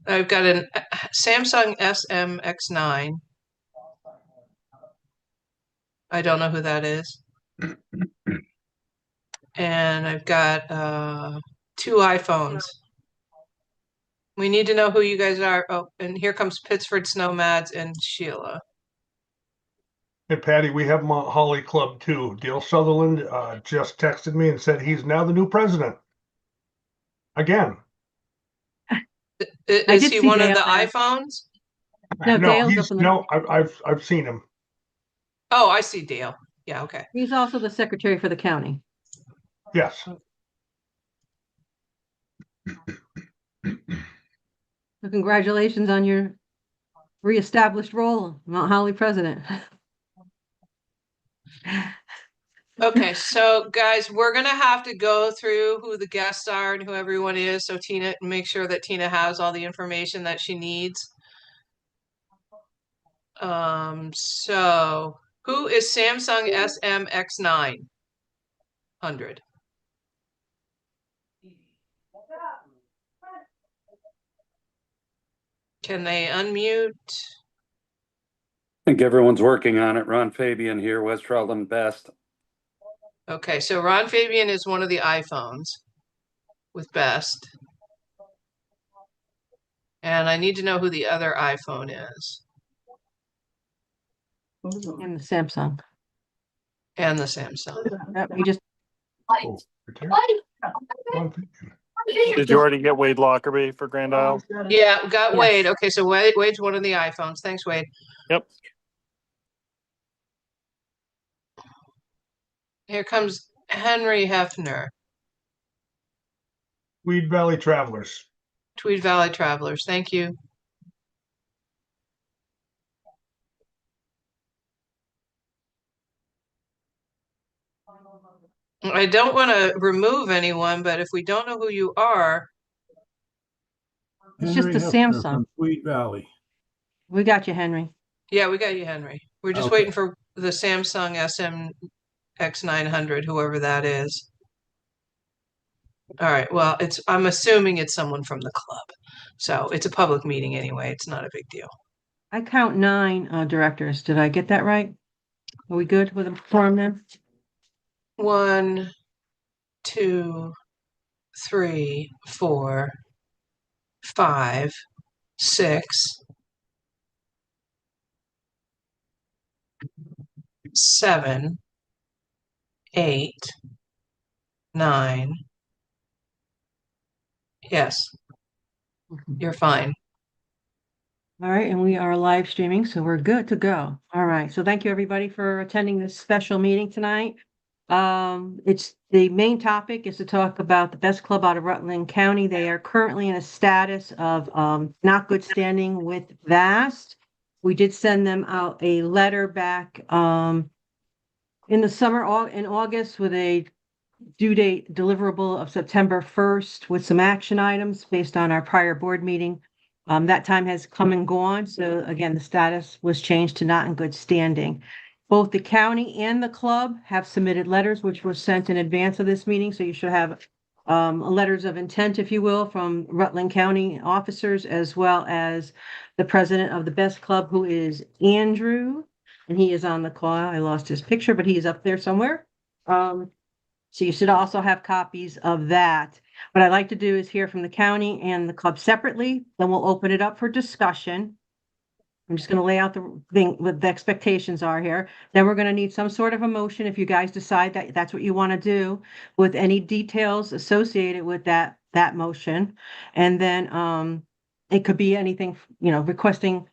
I've got an Samsung SMX9. I don't know who that is. And I've got 2 iPhones. We need to know who you guys are. Oh, and here comes Pittsford Snowmads and Sheila. Hey, Patty, we have Mount Holly Club too. Dale Sutherland just texted me and said he's now the new president. Again. Is he one of the iPhones? No, Dale's I've seen him. Oh, I see Dale. Yeah, okay. He's also the secretary for the county. Yes. So congratulations on your reestablished role, Mount Holly president. Okay, so guys, we're gonna have to go through who the guests are and who everyone is. So Tina, make sure that Tina has all the information that she needs. So who is Samsung SMX900? Can they unmute? I think everyone's working on it. Ron Fabian here, West Rutland Best. Okay, so Ron Fabian is one of the iPhones with Best. And I need to know who the other iPhone is. And the Samsung. And the Samsung. We just Did you already get Wade Lockerbie for Grand Isle? Yeah, got Wade. Okay, so Wade's one of the iPhones. Thanks, Wade. Yep. Here comes Henry Hefner. Tweed Valley Travelers. Tweed Valley Travelers. Thank you. I don't want to remove anyone, but if we don't know who you are. It's just the Samsung. Tweed Valley. We got you, Henry. Yeah, we got you, Henry. We're just waiting for the Samsung SMX900, whoever that is. All right, well, I'm assuming it's someone from the club. So it's a public meeting anyway. It's not a big deal. I count 9 directors. Did I get that right? Are we good with a quorum then? 1, 2, 3, 4, 5, 6, 7, 8, 9. Yes, you're fine. All right, and we are live streaming, so we're good to go. All right, so thank you everybody for attending this special meeting tonight. It's the main topic is to talk about the best club out of Rutland County. They are currently in a status of not good standing with VAST. We did send them out a letter back in the summer in August with a due date deliverable of September 1st with some action items based on our prior board meeting. That time has come and gone. So again, the status was changed to not in good standing. Both the county and the club have submitted letters which were sent in advance of this meeting. So you should have letters of intent, if you will, from Rutland County officers, as well as the president of the Best Club, who is Andrew, and he is on the call. I lost his picture, but he is up there somewhere. So you should also have copies of that. What I'd like to do is hear from the county and the club separately, then we'll open it up for discussion. I'm just going to lay out the thing, what the expectations are here. Then we're going to need some sort of a motion if you guys decide that that's what you want to do, with any details associated with that motion. And then it could be anything, requesting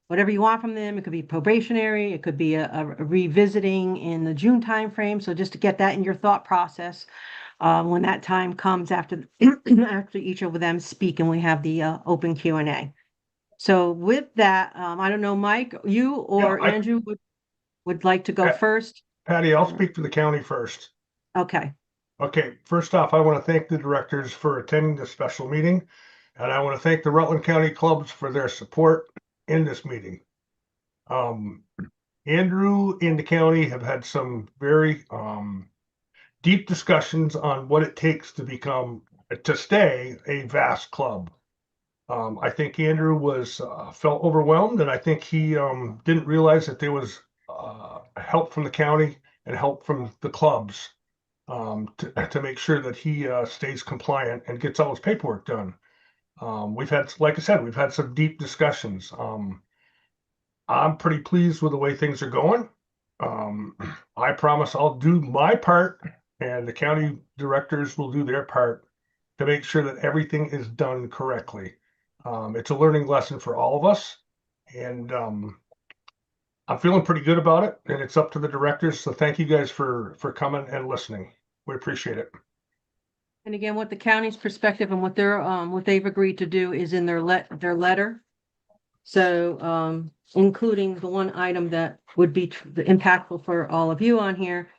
whatever you want from them. It could be probationary. It could be a revisiting in the June timeframe. So just to get that in your thought process when that time comes after each of them speak and we have the open Q&A. So with that, I don't know, Mike, you or Andrew would like to go first? Patty, I'll speak for the county first. Okay. Okay, first off, I want to thank the directors for attending this special meeting, and I want to thank the Rutland County clubs for their support in this meeting. Andrew and the county have had some very deep discussions on what it takes to stay a vast club. I think Andrew was felt overwhelmed, and I think he didn't realize that there was help from the county and help from the clubs to make sure that he stays compliant and gets all his paperwork done. We've had, like I said, we've had some deep discussions. I'm pretty pleased with the way things are going. I promise I'll do my part, and the county directors will do their part to make sure that everything is done correctly. It's a learning lesson for all of us, and I'm feeling pretty good about it. And it's up to the directors. So thank you guys for coming and listening. We appreciate it. And again, what the county's perspective and what they've agreed to do is in their letter. So, including the one item that would be impactful for all of you on here,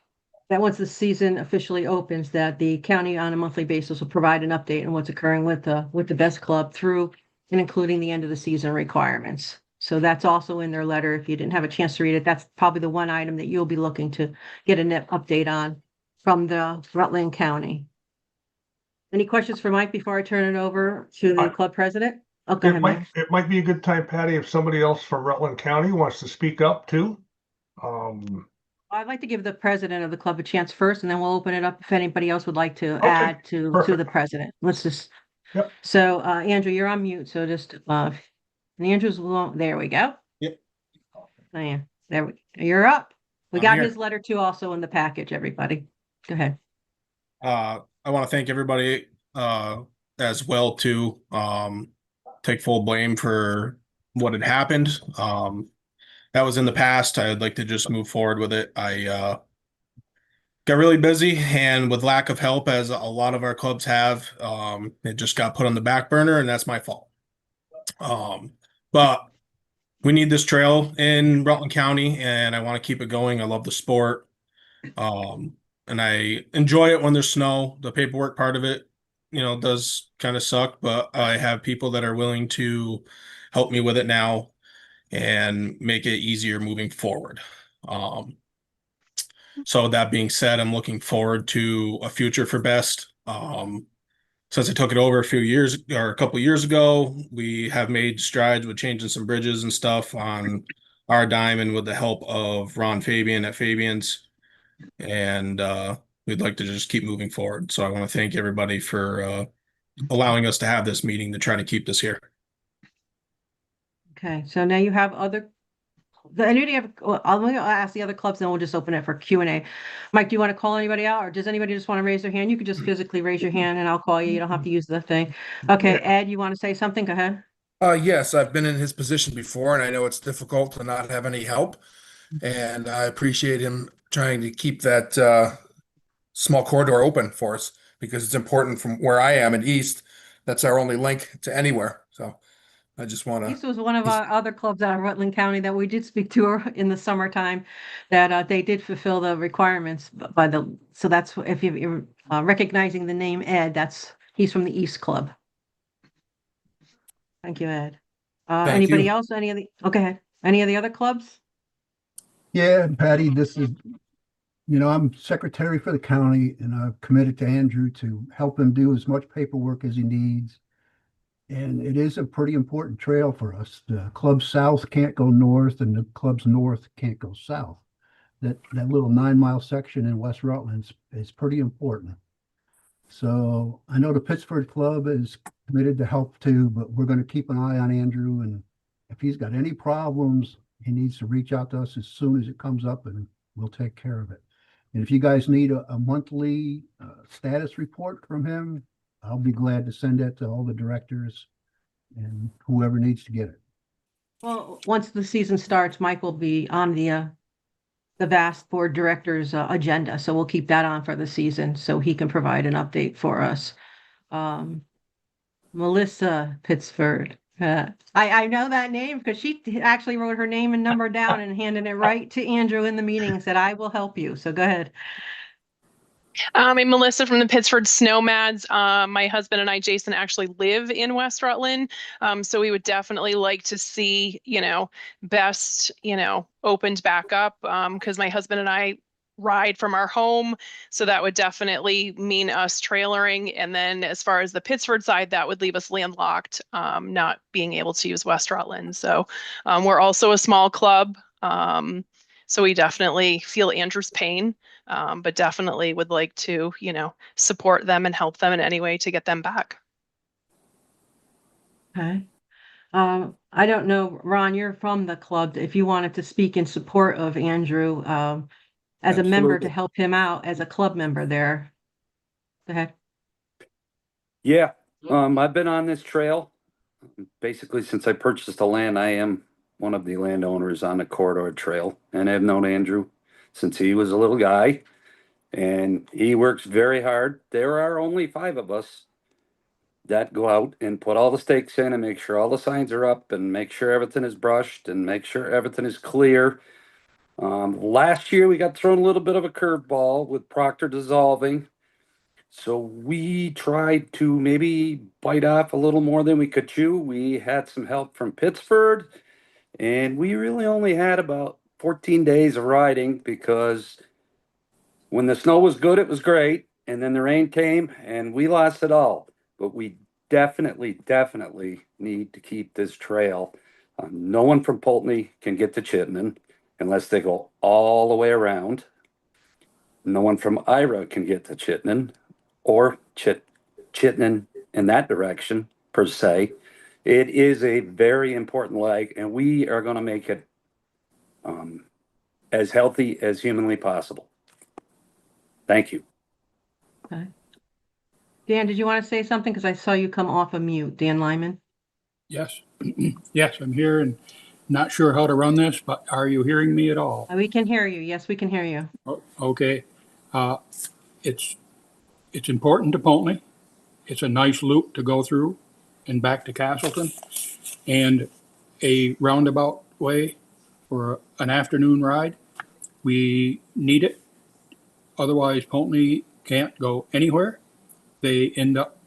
that once the season officially opens, that the county on a monthly basis will provide an update on what's occurring with the best club through and including the end of the season requirements. So that's also in their letter. If you didn't have a chance to read it, that's probably the one item that you'll be looking to get an update on from the Rutland County. Any questions for Mike before I turn it over to the club president? Okay, It might be a good time, Patty, if somebody else from Rutland County wants to speak up too. I'd like to give the president of the club a chance first, and then we'll open it up if anybody else would like to Okay, add to perfect. the president. Let's just. Yep. So, Andrew, you're on mute. So just, and Andrew's, there we go. Yep. Oh, yeah, you're up. We I'm got here. his letter too also in the package, everybody. Go ahead. I want to thank everybody as well too. Take full blame for what had happened. That was in the past. I'd like to just move forward with it. I got really busy, and with lack of help, as a lot of our clubs have, it just got put on the back burner, and that's my fault. But we need this trail in Rutland County, and I want to keep it going. I love the sport. And I enjoy it when there's snow. The paperwork part of it, does kind of suck, but I have people that are willing to help me with it now and make it easier moving forward. So that being said, I'm looking forward to a future for Best. Since I took it over a couple years ago, we have made strides with changing some bridges and stuff on our dime and with the help of Ron Fabian at Fabian's. And we'd like to just keep moving forward. So I want to thank everybody for allowing us to have this meeting to try to keep this here. Okay, so now you have I'm going to ask the other clubs, and we'll just open it for Q&A. Mike, do you want to call anybody out, or does anybody just want to raise their hand? You could just physically raise your hand and I'll call you. You don't have to use the thing. Okay, Ed, you want to say something? Go ahead. Yes, I've been in his position before, and I know it's difficult to not have any help. And I appreciate him trying to keep that small corridor open for us, because it's important from where I am in East. That's our only link to anywhere. So I just want to. This was one of our other clubs out of Rutland County that we did speak to in the summertime, that they did fulfill the requirements so that's, if you're recognizing the name Ed, he's from the East Club. Thank you, Ed. Anybody else? Okay. Any of the other clubs? Yeah, Patty, this is, I'm secretary for the county, and I've committed to Andrew to help him do as much paperwork as he needs. And it is a pretty important trail for us. The club south can't go north, and the clubs north can't go south. That little 9-mile section in West Rutland is pretty important. So I know the Pittsford Club is committed to help too, but we're going to keep an eye on Andrew, and if he's got any problems, he needs to reach out to us as soon as it comes up, and we'll take care of it. And if you guys need a monthly status report from him, I'll be glad to send that to all the directors and whoever needs to get it. Well, once the season starts, Mike will be on the vast board directors agenda. So we'll keep that on for the season so he can provide an update for us. Melissa Pittsford. I know that name because she actually wrote her name and number down and handed it right to Andrew in the meeting and said, I will help you. So go ahead. I'm Melissa from the Pittsford Snowmads. My husband and I, Jason, actually live in West Rutland. So we would definitely like to see, Best, opened back up, because my husband and I ride from our home. So that would definitely mean us trailering. And then as far as the Pittsford side, that would leave us landlocked, not being able to use West Rutland. So we're also a small club. So we definitely feel Andrew's pain, but definitely would like to, support them and help them in any way to get them back. Okay. I don't know, Ron, you're from the club. If you wanted to speak in support of Andrew, as a member to Absolutely. help him out as a club member there. Go ahead. Yeah, I've been on this trail basically since I purchased the land. I am one of the landowners on the corridor trail, and I've known Andrew since he was a little guy, and he works very hard. There are only 5 of us that go out and put all the stakes in and make sure all the signs are up and make sure everything is brushed and make sure everything is clear. Last year we got thrown a little bit of a curveball with Proctor dissolving. So we tried to maybe bite off a little more than we could chew. We had some help from Pittsford, and we really only had about 14 days of riding because when the snow was good, it was great. And then the rain came and we lost it all. But we definitely need to keep this trail. No one from Pulteney can get to Chittenden unless they go all the way around. No one from Ira can get to Chittenden or Chittenden in that direction per se. It is a very important leg, and we are going to make it as healthy as humanly possible. Thank you. Okay. Dan, did you want to say something? Because I saw you come off of mute, Dan Lyman. Yes, yes, I'm here and not sure how to run this, but are you hearing me at all? We can hear you. Yes, we can hear you. Okay, it's important to Pulteney. It's a nice loop to go through and back to Castleton, and a roundabout way for an afternoon ride. We need it. Otherwise, Pulteney can't go anywhere. They end up,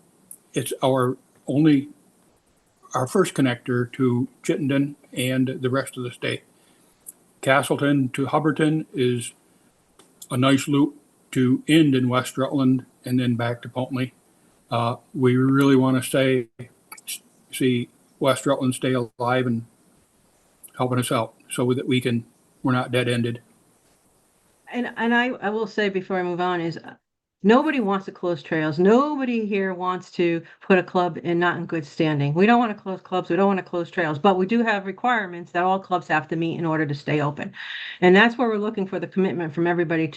it's our first connector to Chittenden and the rest of the state. Castleton to Hubbardton is a nice loop to end in West Rutland and then back to Pulteney. We really want to see West Rutland stay alive and helping us out so that we're not dead ended. And I will say before I move on is nobody wants to close trails. Nobody here wants to put a club not in good standing. We don't want to close clubs. We don't want to close trails, but we do have requirements that all clubs have to meet in order to stay open. And that's where we're looking for the commitment from everybody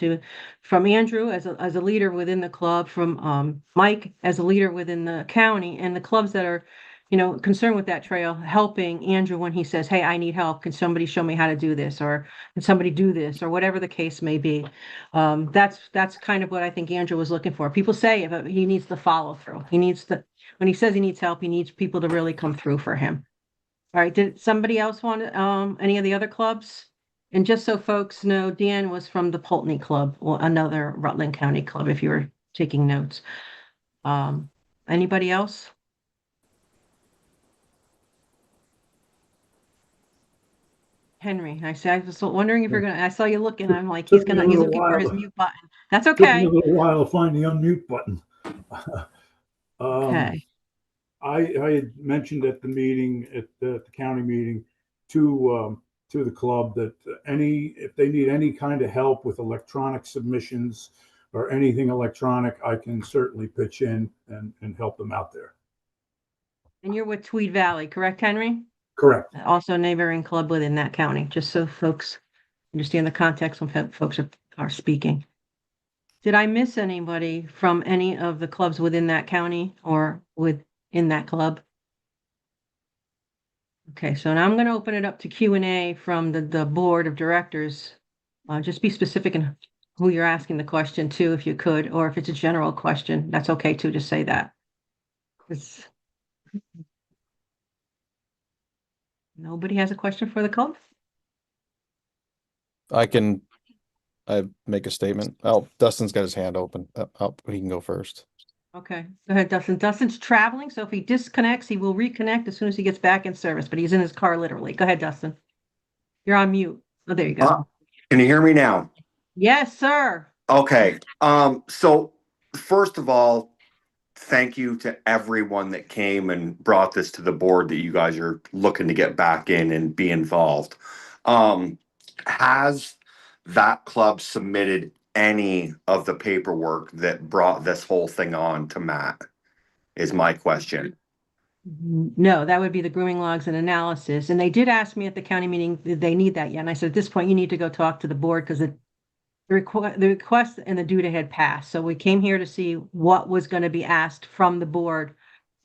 from Andrew as a leader within the club, from Mike as a leader within the county, and the clubs that are concerned with that trail, helping Andrew when he says, hey, I need help. Can somebody show me how to do this? Or can somebody do this? Or whatever the case may be. That's kind of what I think Andrew was looking for. People say but he needs the follow through. When he says he needs help, he needs people to really come through for him. All right. Did somebody else want any of the other clubs? And just so folks know, Dan was from the Pulteney Club, or another Rutland County club, if you were taking notes. Anybody else? Henry, I was wondering if you're gonna. I saw you looking. I'm like, he's looking for his mute button. That's Took me okay. a little while to find the unmute button. Okay. I had mentioned at the meeting, at the county meeting, to the club that if they need any kind of help with electronic submissions or anything electronic, I can certainly pitch in and help them out there. And you're with Tweed Valley, correct, Henry? Correct. Also a neighboring club within that county, just so folks understand the context when folks are speaking. Did I miss anybody from any of the clubs within that county or within that club? Okay, so now I'm going to open it up to Q&A from the board of directors. Just be specific in who you're asking the question to, if you could, or if it's a general question, that's okay too, just say that. Nobody has a question for the club? I make a statement. Oh, Dustin's got his hand open. He can go first. Okay, go ahead, Dustin. Dustin's traveling, so if he disconnects, he will reconnect as soon as he gets back in service, but he's in his car literally. Go ahead, Dustin. You're on mute. Oh, there you go. Can you hear me now? Yes, sir. Okay, so first of all, thank you to everyone that came and brought this to the board that you guys are looking to get back in and be involved. Has that club submitted any of the paperwork that brought this whole thing on to Matt? Is my question. No, that would be the grooming logs and analysis. And they did ask me at the county meeting, did they need that yet? And I said, at this point, you need to go talk to the board because the request and the due date had passed. So we came here to see what was going to be asked from the board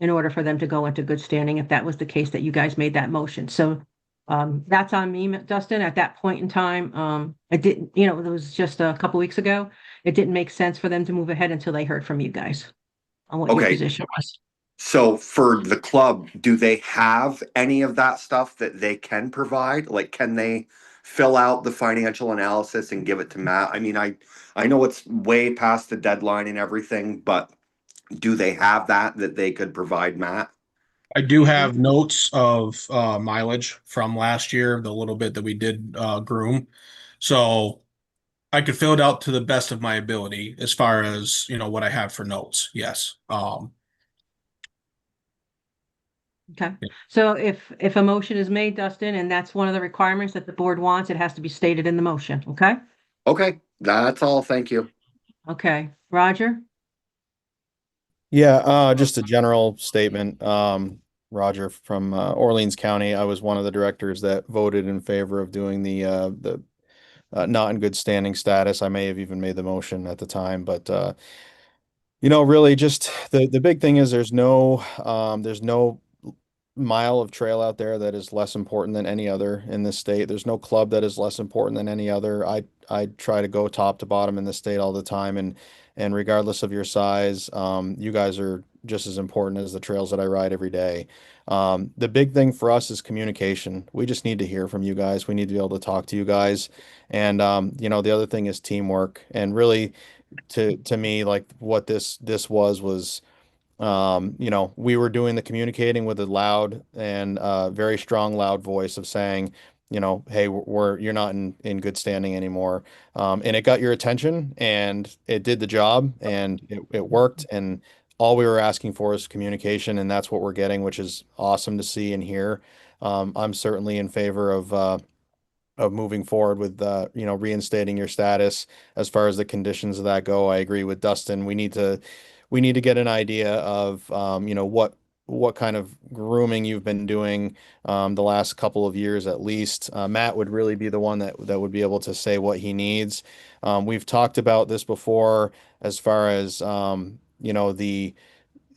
in order for them to go into good standing, if that was the case that you guys made that motion. So that's on me, Dustin. At that point in time, I didn't, it was just a couple weeks ago. It didn't make sense for them to move ahead until they heard from you guys on what your Okay. position was. So for the club, do they have any of that stuff that they can provide? Like, can they fill out the financial analysis and give it to Matt? I mean, I know it's way past the deadline and everything, but do they have that they could provide Matt? I do have notes of mileage from last year, the little bit that we did groom. So I could fill it out to the best of my ability as far as, what I have for notes. Yes. Okay, so if a motion is made, Dustin, and that's one of the requirements that the board wants, it has to be stated in the motion, okay? Okay, that's all. Thank you. Okay, Roger? Yeah, just a general statement. Roger from Orleans County. I was one of the directors that voted in favor of doing the not in good standing status. I may have even made the motion at the time, but really just the big thing is there's no mile of trail out there that is less important than any other in this state. There's no club that is less important than any other. I try to go top to bottom in the state all the time, and regardless of your size, you guys are just as important as the trails that I ride every day. The big thing for us is communication. We just need to hear from you guys. We need to be able to talk to you guys. And the other thing is teamwork. And really to me, like what this was we were doing the communicating with a loud and very strong, loud voice of saying, hey, you're not in good standing anymore. And it got your attention and it did the job and it worked. And all we were asking for is communication, and that's what we're getting, which is awesome to see and hear. I'm certainly in favor of moving forward with reinstating your status. As far as the conditions of that go, I agree with Dustin. We need to get an idea of what kind of grooming you've been doing the last couple of years at least. Matt would really be the one that would be able to say what he needs. We've talked about this before as far as the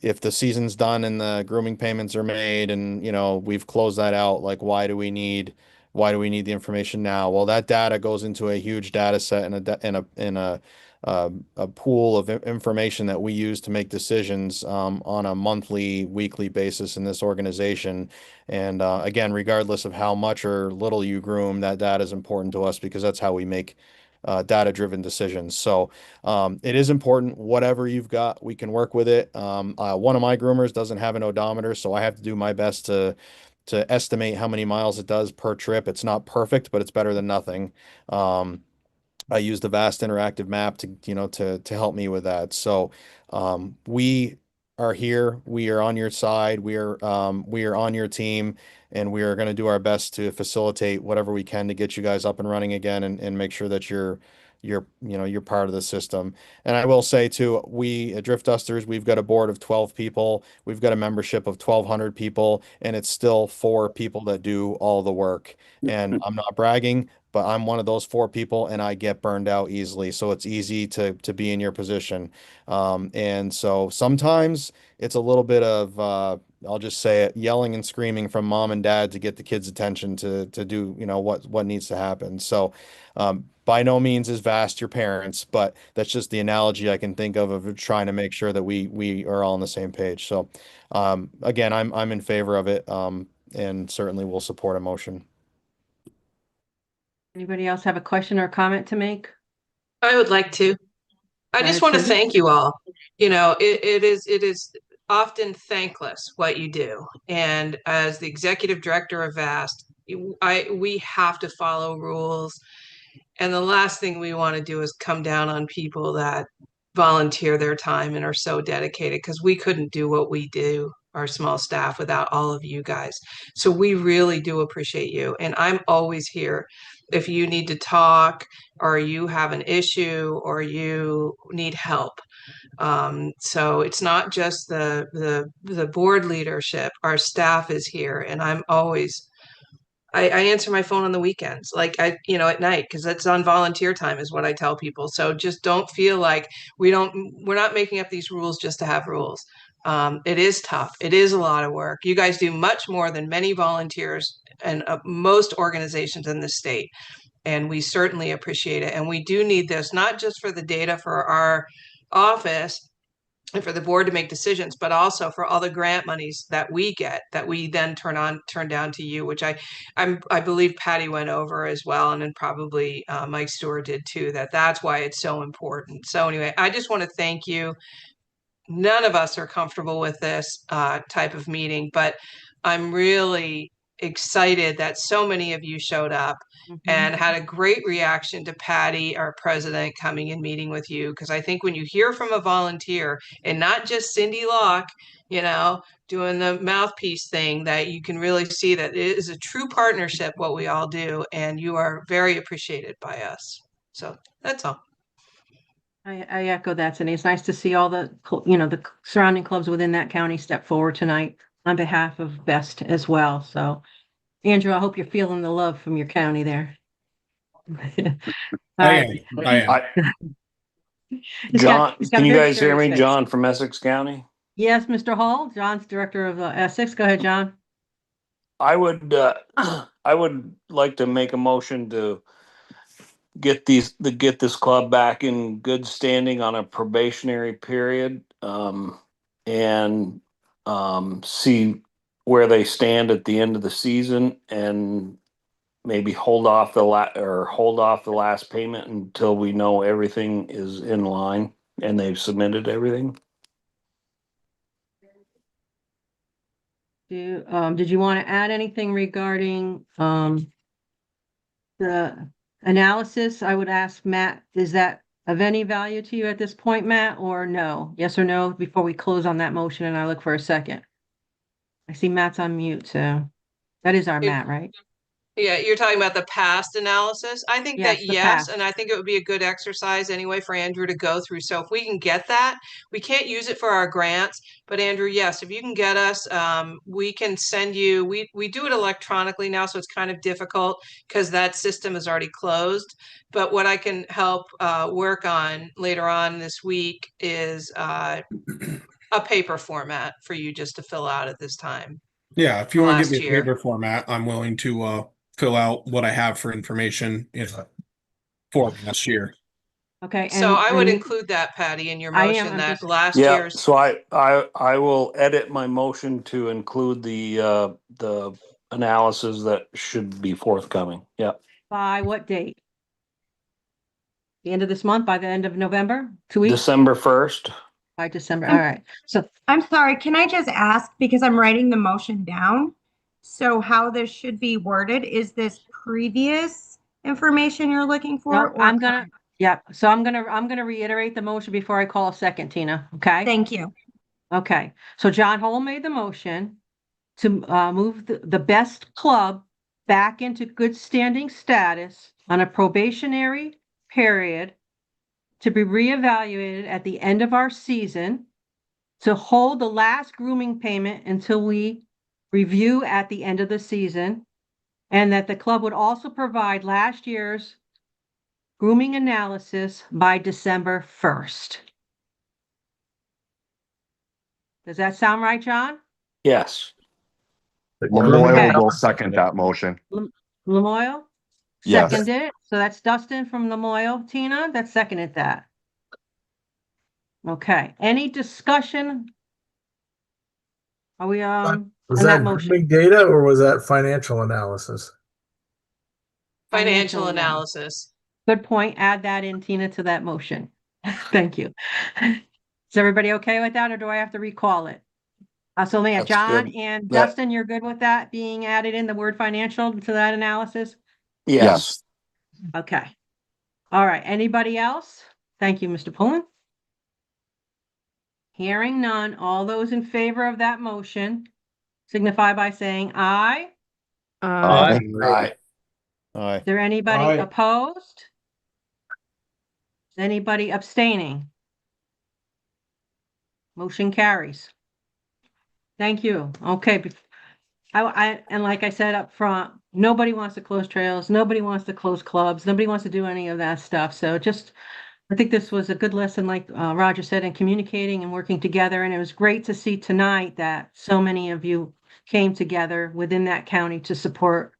if the season's done and the grooming payments are made and we've closed that out, like why do we need the information now? Well, that data goes into a huge data set and a pool of information that we use to make decisions on a monthly, weekly basis in this organization. And again, regardless of how much or little you groom, that data is important to us because that's how we make data-driven decisions. So it is important. Whatever you've got, we can work with it. One of my groomers doesn't have an odometer, so I have to do my best to estimate how many miles it does per trip. It's not perfect, but it's better than nothing. I use the vast interactive map to help me with that. So we are here. We are on your side. We are on your team, and we are going to do our best to facilitate whatever we can to get you guys up and running again and make sure that you're part of the system. And I will say too, we at Drift Dusters, we've got a board of 12 people. We've got a membership of 1,200 people, and it's still 4 people that do all the work. And I'm not bragging, but I'm one of those 4 people and I get burned out easily. So it's easy to be in your position. And so sometimes it's a little bit of, I'll just say it, yelling and screaming from mom and dad to get the kids' attention to do, what needs to happen. So, by no means is vast your parents, but that's just the analogy I can think of trying to make sure that we are all on the same page. So, again, I'm in favor of it, and certainly will support a motion. Anybody else have a question or comment to make? I would like to. I Go just ahead, want to Susan. thank you all. It is often thankless what you do. And as the executive director of VAST, we have to follow rules. And the last thing we want to do is come down on people that volunteer their time and are so dedicated, because we couldn't do what we do, our small staff, without all of you guys. So we really do appreciate you. And I'm always here if you need to talk, or you have an issue, or you need help. So it's not just the board leadership, our staff is here, and I'm always, I answer my phone on the weekends, like at night, because it's on volunteer time is what I tell people. So just don't feel like we're not making up these rules just to have rules. It is tough. It is a lot of work. You guys do much more than many volunteers and most organizations in the state. And we certainly appreciate it. And we do need this, not just for the data for our office and for the board to make decisions, but also for all the grant monies that we get, that we then turn down to you, which I believe Patty went over as well, and then probably Mike Stewart did too. That's why it's so important. So anyway, I just want to thank you. None of us are comfortable with this type of meeting, but I'm really excited that so many of you showed up and had a great reaction to Patty, our president, coming and meeting with you. Because I think when you hear from a volunteer, and not just Cindy Locke, doing the mouthpiece thing, that you can really see that it is a true partnership, what we all do, and you are very appreciated by us. So that's all. I echo that, Cindy. It's nice to see all the surrounding clubs within that county step forward tonight on behalf of BEST as well. So, Andrew, I hope you're feeling the love from your county there. I am. John, he's got can a you very guys hear serious me? face. John from Essex County. Yes, Mr. Hall. John's director of Essex. Go ahead, John. I would like to make a motion to get this club back in good standing on a probationary period, and see where they stand at the end of the season, and maybe hold off the last payment until we know everything is in line and they've submitted everything. Did you want to add anything regarding the analysis? I would ask Matt, is that of any value to you at this point, Matt, or no? Yes or no, before we close on that motion and I look for a second. I see Matt's on mute, so that is our Matt, right? Yeah, you're talking about the past analysis. I think Yes, that the yes, past. and I think it would be a good exercise anyway for Andrew to go through. So if we can get that, we can't use it for our grants, but Andrew, yes, if you can get us, we can send you. We do it electronically now, so it's kind of difficult because that system is already closed. But what I can help work on later on this week is a paper format for you just to fill out at this time. Yeah, if you want to give Last me a year. paper format, I'm willing to fill out what I have for information for last year. Okay. So I would and include that, Patty, in your I am, motion I'm that just- last Yeah, year's. so I will edit my motion to include the analysis that should be forthcoming. Yeah. By what date? The end of this month, by the end of November? 2 weeks? December 1st. By December. All right. So I'm sorry, can I just ask, because I'm writing the motion down, so how this should be worded, is this previous information you're looking for? no, or I'm gonna, current? yeah, so I'm gonna reiterate the motion before I call a second, Tina, okay? Thank you. Okay, so John Hole made the motion to move the BEST club back into good standing status on a probationary period to be reevaluated at the end of our season, to hold the last grooming payment until we review at the end of the season, and that the club would also provide last year's grooming analysis by December 1st. Does that sound right, John? Yes. Lamoille will second that motion. Lamoille? Yes. Seconded it. So that's Dustin from Lamoille. Tina, that seconded that. Okay, any discussion? Are we on that motion? Grooming data or was that financial analysis? Financial analysis. Good point. Add that in, Tina, to that motion. Thank you. Is everybody okay with that, or do I have to recall it? So yeah, That's John good. and That- Dustin, you're good with that being added in, the word financial to that analysis? Yes. Okay. All right, anybody else? Thank you, Mr. Pullen. Hearing none, all those in favor of that motion signify by saying aye. Aye. Aye. Aye. Is there anybody Aye. opposed? Is anybody abstaining? Motion carries. Thank you. Okay. And like I said up front, nobody wants to close trails. Nobody wants to close clubs. Nobody wants to do any of that stuff. So I think this was a good lesson, like Roger said, in communicating and working together. And it was great to see tonight that so many of you came together within that county to support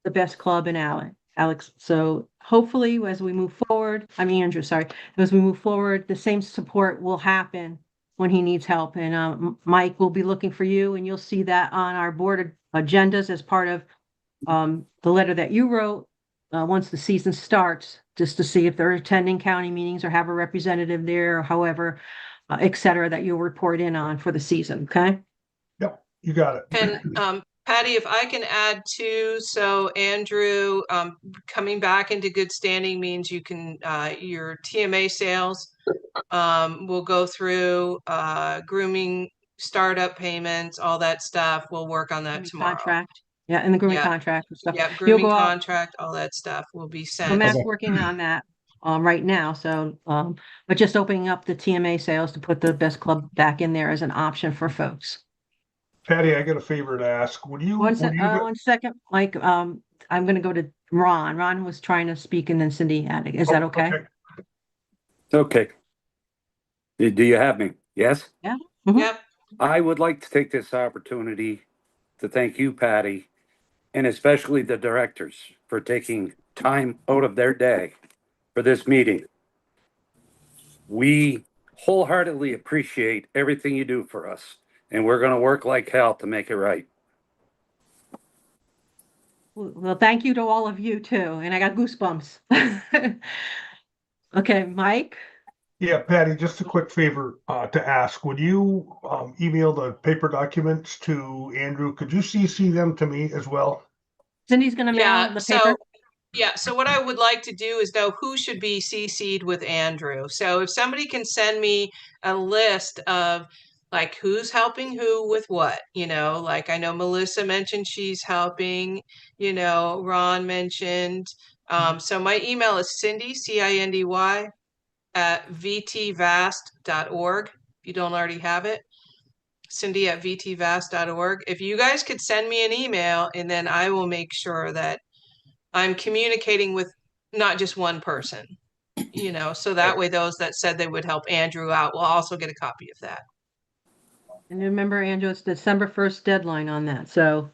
the best club in Alex. So hopefully, as we move forward, Andrew, sorry, as we move forward, the same support will happen when he needs help. And Mike will be looking for you, and you'll see that on our board agendas as part of the letter that you wrote once the season starts, just to see if they're attending county meetings or have a representative there, or however, et cetera, that you'll report in on for the season. Okay. Yep, you got it. And Patty, if I can add too, so Andrew, coming back into good standing means you can, your TMA sales will go through, grooming, startup payments, all that stuff. We'll work on that Grooming tomorrow. contract. Yeah, and the grooming Yeah. contract and stuff. Yeah, You'll grooming go out. contract, all that stuff will be So sent. Matt's working on that right now. So, but just opening up the TMA sales to put the best club back in there as an option for folks. Patty, I got a favor to ask. Would you, One second, Mike. I'm going to go to Ron. Ron was trying to speak, and then Cindy had it. Is that okay? Okay. Do you have me? Yes? Yeah. Yep. I would like to take this opportunity to thank you, Patty, and especially the directors for taking time out of their day for this meeting. We wholeheartedly appreciate everything you do for us, and we're going to work like hell to make it right. Well, thank you to all of you too. And I got goosebumps. Okay, Mike. Yeah, Patty, just a quick favor to ask. Would you email the paper documents to Andrew? Could you CC them to me as well? Cindy's going to mail the paper. Yeah, so what I would like to do is know who should be CC'd with Andrew. So if somebody can send me a list of like who's helping who with what, like I know Melissa mentioned she's helping, Ron mentioned. So my email is Cindy, Cindy, at vtvast.org. If you don't already have it, Cindy at vtvast.org. If you guys could send me an email, and then I will make sure that I'm communicating with not just one person, so that way those that said they would help Andrew out will also get a copy of that. And remember, Andrew, it's December 1st deadline on that. So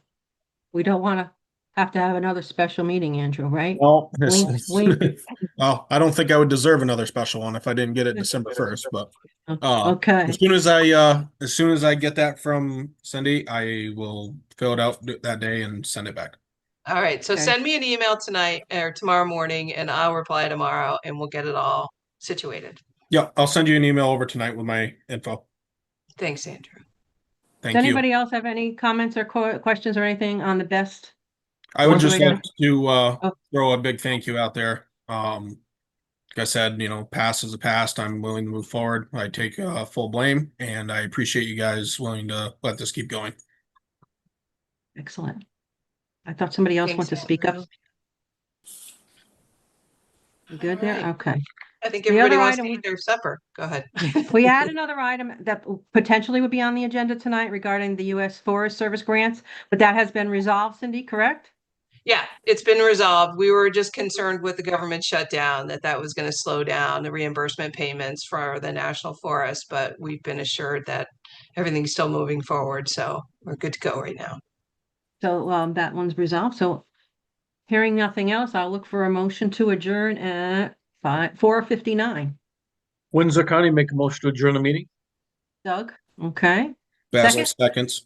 we don't want to have another special meeting, Andrew, right? Well, Wink. well, I don't think I would deserve another special one if I didn't get it December 1st, but okay. as soon as I get that from Cindy, I will fill it out that day and send it back. All right. So send me an email tonight or tomorrow morning, and I'll reply tomorrow, and we'll get it all situated. Yeah, I'll send you an email over tonight with my info. Thanks, Andrew. Thank Does you. anybody else have any comments or questions or anything on the best? I would just like to throw a big thank you out there. Like I said, past is the past. I'm willing to move forward. I take full blame, and I appreciate you guys willing to let this keep going. Excellent. I thought somebody else wanted to speak up. You good there? Right. Okay. I think everybody wants to eat their supper. Go ahead. We had another item that potentially would be on the agenda tonight regarding the U.S. Forest Service grants, but that has been resolved, Cindy, correct? Yeah, it's been resolved. We were just concerned with the government shutdown that was going to slow down the reimbursement payments for the National Forest, but we've been assured that everything's still moving forward, so we're good to go right now. So that one's resolved. So hearing nothing else, I'll look for a motion to adjourn at 4:59. Windsor County make a motion to adjourn the meeting. Doug, okay. Best seconds.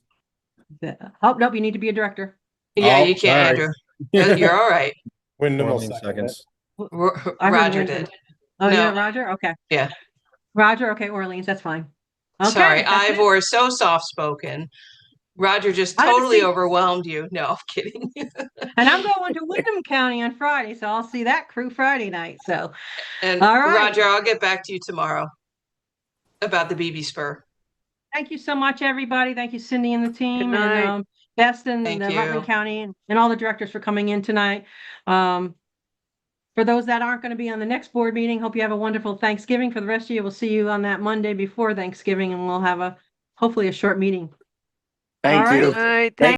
Oh, nope, you need to be a director. Yeah, you can, Andrew. You're all right. Wyndham seconds. Roger did. Oh, no. Roger? Okay. Yeah. Roger, okay, Orleans, that's fine. Okay, sorry, Ivor is so soft-spoken. Roger just I haven't totally seen- overwhelmed you. No, I'm kidding. And I'm going to Wyndham County on Friday, so I'll see that crew Friday night. So, And all right. Roger, I'll get back to you tomorrow about the BB Spur. Thank you so much, everybody. Thank you, Cindy and the team, night. and Best and Thank the Rutland you. County and all the directors for coming in tonight. For those that aren't going to be on the next board meeting, hope you have a wonderful Thanksgiving. For the rest of you, we'll see you on that Monday before Thanksgiving, and we'll have hopefully a short meeting. Thank All you. right. Thank